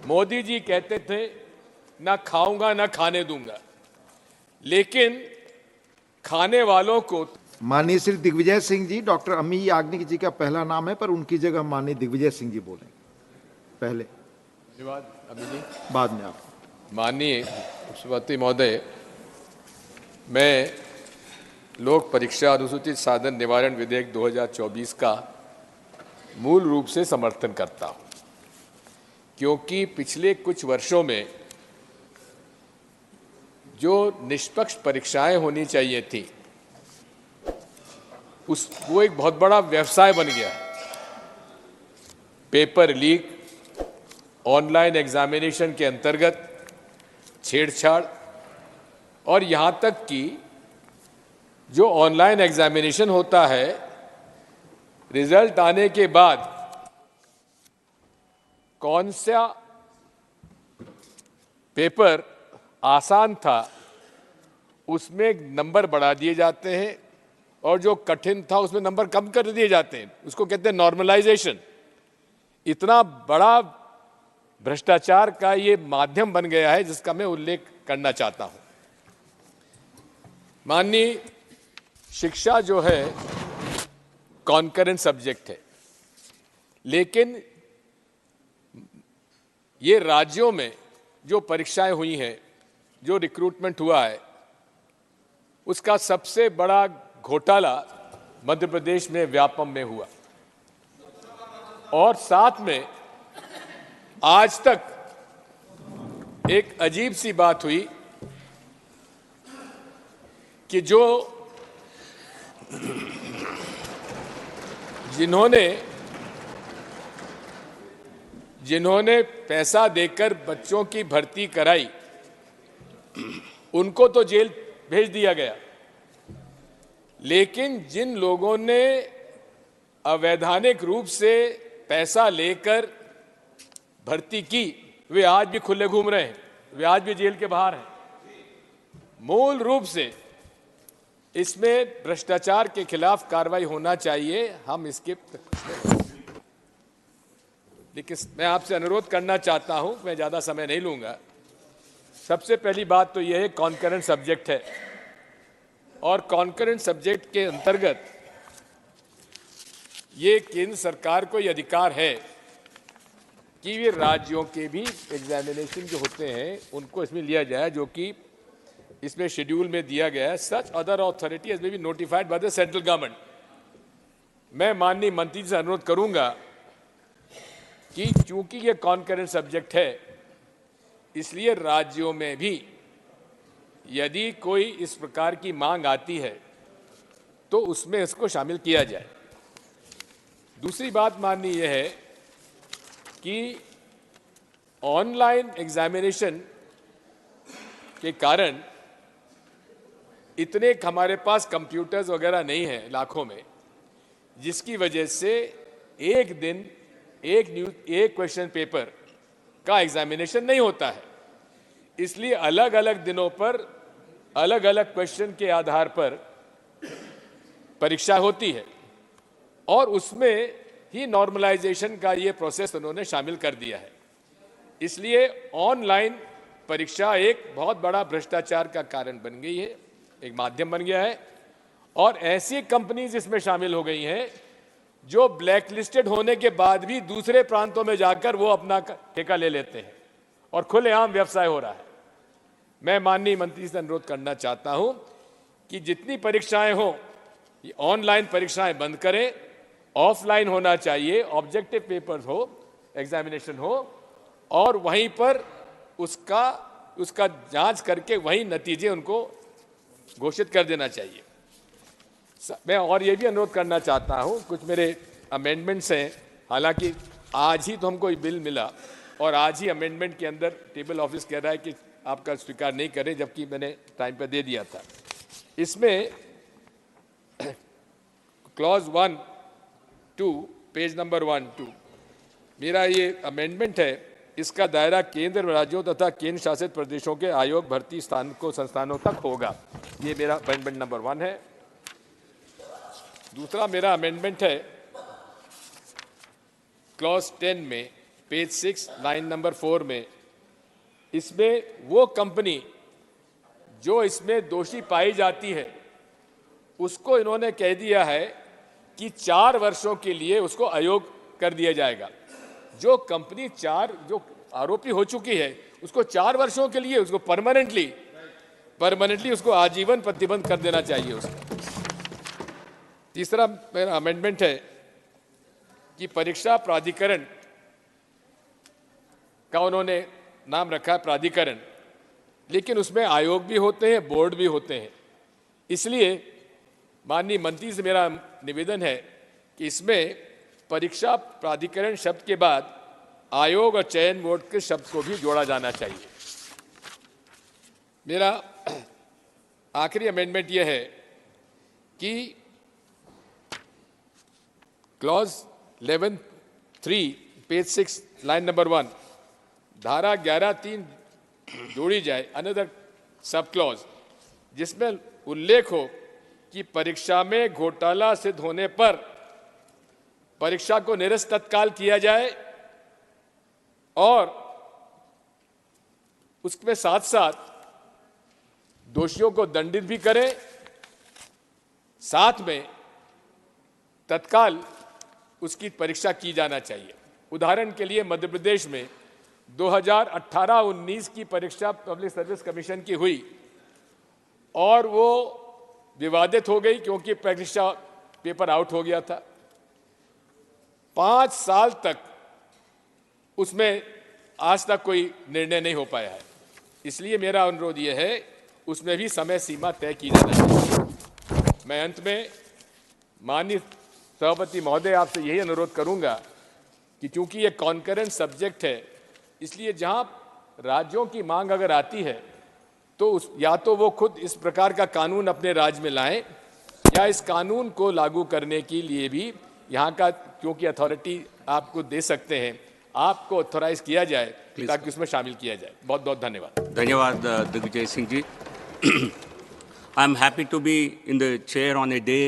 मोदी जी कहते थे ना खाऊंगा ना खाने दूंगा, लेकिन खाने वालों को। माननीय श्री दिग्विजय सिंह जी, डॉक्टर अमी याग्निक जी का पहला नाम है, पर उनकी जगह माननीय दिग्विजय सिंह जी बोलेंगे पहले, धन्यवाद अमी जी। बाद में आप। माननीय उपसभापति महोदय, मैं लोक परीक्षा अनुसूचित साधन निवारण विधेयक 2024 का मूल रूप से समर्थन करता हूं, क्योंकि पिछले कुछ वर्षों में जो निष्पक्ष परीक्षाएं होनी चाहिए थी वो एक बहुत बड़ा व्यवसाय बन गया है। पेपर लीक, ऑनलाइन एग्जामिनेशन के अंतर्गत छेड़छाड़, और यहां तक कि जो ऑनलाइन एग्जामिनेशन होता है, रिजल्ट आने के बाद कौन सा पेपर आसान था उसमें नंबर बढ़ा दिए जाते हैं और जो कठिन था उसमें नंबर कम कर दिए जाते हैं। उसको कहते हैं नॉर्मलाइजेशन। इतना बड़ा भ्रष्टाचार का ये माध्यम बन गया है, जिसका मैं उल्लेख करना चाहता हूं। माननीय, शिक्षा जो है कॉन्करेंट सब्जेक्ट है, लेकिन ये राज्यों में जो परीक्षाएं हुई हैं, जो रिक्रूटमेंट हुआ है, उसका सबसे बड़ा घोटाला मध्य प्रदेश में व्यापम में हुआ। और साथ में आज तक एक अजीब सी बात हुई कि जिन्होंने पैसा देकर बच्चों की भर्ती कराई, उनको तो जेल भेज दिया गया, लेकिन जिन लोगों ने अवैधानिक रूप से पैसा लेकर भर्ती की, वे आज भी खुले घूम रहे हैं, वे आज भी जेल के बाहर हैं। मूल रूप से इसमें भ्रष्टाचार के खिलाफ कार्रवाई होना चाहिए। हम इसके लेकिन मैं आपसे अनुरोध करना चाहता हूं, मैं ज्यादा समय नहीं लूंगा। सबसे पहली बात तो यह है, कॉन्करेंट सब्जेक्ट है, और कॉन्करेंट सब्जेक्ट के अंतर्गत ये केंद्र सरकार को यह अधिकार है कि ये राज्यों के भी एग्जामिनेशन जो होते हैं उनको इसमें लिया जाए, जो कि इसमें शेड्यूल में दिया गया है। Such other authority has be notified by the central government. मैं माननीय मंत्री जी से अनुरोध करूंगा कि चूंकि ये कॉन्करेंट सब्जेक्ट है, इसलिए राज्यों में भी यदि कोई इस प्रकार की मांग आती है तो उसमें इसको शामिल किया जाए। दूसरी बात माननीय यह है कि ऑनलाइन एग्जामिनेशन के कारण इतने हमारे पास कंप्यूटर्स वगैरह नहीं हैं लाखों में, जिसकी वजह से एक दिन एक क्वेश्चन पेपर का एग्जामिनेशन नहीं होता है। इसलिए अलग अलग दिनों पर अलग अलग क्वेश्चन के आधार पर परीक्षा होती है, और उसमें ही नॉर्मलाइजेशन का ये प्रोसेस उन्होंने शामिल कर दिया है। इसलिए ऑनलाइन परीक्षा एक बहुत बड़ा भ्रष्टाचार का कारण बन गई है, एक माध्यम बन गया है। और ऐसी कंपनीज इसमें शामिल हो गई हैं जो ब्लैक लिस्टेड होने के बाद भी दूसरे प्रांतों में जाकर वो अपना ठेका ले लेते हैं, और खुलेआम व्यवसाय हो रहा है। मैं माननीय मंत्री से अनुरोध करना चाहता हूं कि जितनी परीक्षाएं हो, ये ऑनलाइन परीक्षाएं बंद करें, ऑफलाइन होना चाहिए, ऑब्जेक्टिव पेपर्स हो, एग्जामिनेशन हो, और वहीं पर उसका जांच करके वहीं नतीजे उनको घोषित कर देना चाहिए। मैं और ये भी अनुरोध करना चाहता हूं, कुछ मेरे अमेंडमेंट्स हैं, हालांकि आज ही तो हमको ये बिल मिला और आज ही अमेंडमेंट के अंदर टेबल ऑफिस कह रहा है कि आपका स्वीकार नहीं करें, जबकि मैंने टाइम पर दे दिया था। इसमें क्लॉज 1(2) पेज नंबर 1(2) मेरा ये अमेंडमेंट है, इसका दायरा केंद्र, राज्यों तथा केंद्र शासित प्रदेशों के आयोग भर्ती संस्थानों तक होगा। ये मेरा अमेंडमेंट नंबर 1 है। दूसरा मेरा अमेंडमेंट है क्लॉज 10 में, पेज 6 लाइन नंबर 4 में, इसमें वो कंपनी जो इसमें दोषी पाई जाती है उसको इन्होंने कह दिया है कि 4 वर्षों के लिए उसको अयोग कर दिया जाएगा। जो कंपनी जो आरोपी हो चुकी है उसको 4 वर्षों के लिए, उसको परमानेंटली उसको आजीवन प्रतिबंध कर देना चाहिए उसको। तीसरा मेरा अमेंडमेंट है कि परीक्षा प्राधिकरण का उन्होंने नाम रखा है प्राधिकरण, लेकिन उसमें आयोग भी होते हैं, बोर्ड भी होते हैं। इसलिए माननीय मंत्री से मेरा निवेदन है कि इसमें परीक्षा प्राधिकरण शब्द के बाद आयोग और चयन बोर्ड के शब्द को भी जोड़ा जाना चाहिए। मेरा आखिरी अमेंडमेंट यह है कि क्लॉज 11(3) पेज 6 लाइन नंबर 1 धारा 11(3) जोड़ी जाए, अनदर सब क्लॉज, जिसमें उल्लेख हो कि परीक्षा में घोटाला सिद्ध होने पर परीक्षा को निरस्त तत्काल किया जाए और उसके साथ साथ दोषियों को दंडित भी करें, साथ में तत्काल उसकी परीक्षा की जाना चाहिए। उदाहरण के लिए मध्य प्रदेश में 2018-19 की परीक्षा पब्लिक सर्विस कमीशन की हुई और वो विवादित हो गई क्योंकि परीक्षा पेपर आउट हो गया था। 5 साल तक उसमें आज तक कोई निर्णय नहीं हो पाया है। इसलिए मेरा अनुरोध यह है उसमें भी समय सीमा तय की जाना चाहिए। मैं अंत में माननीय सभापति महोदय आपसे यही अनुरोध करूंगा कि चूंकि ये कॉन्करेंट सब्जेक्ट है, इसलिए जहां राज्यों की मांग अगर आती है तो या तो वो खुद इस प्रकार का कानून अपने राज्य में लाएं या इस कानून को लागू करने के लिए भी यहाँ का, क्योंकि अथॉरिटी आपको दे सकते हैं, आपको ऑथोराइज किया जाए ताकि उसमें शामिल किया जाए। बहुत बहुत धन्यवाद। धन्यवाद Digvijay Singh ji. I am happy to be in the chair on a day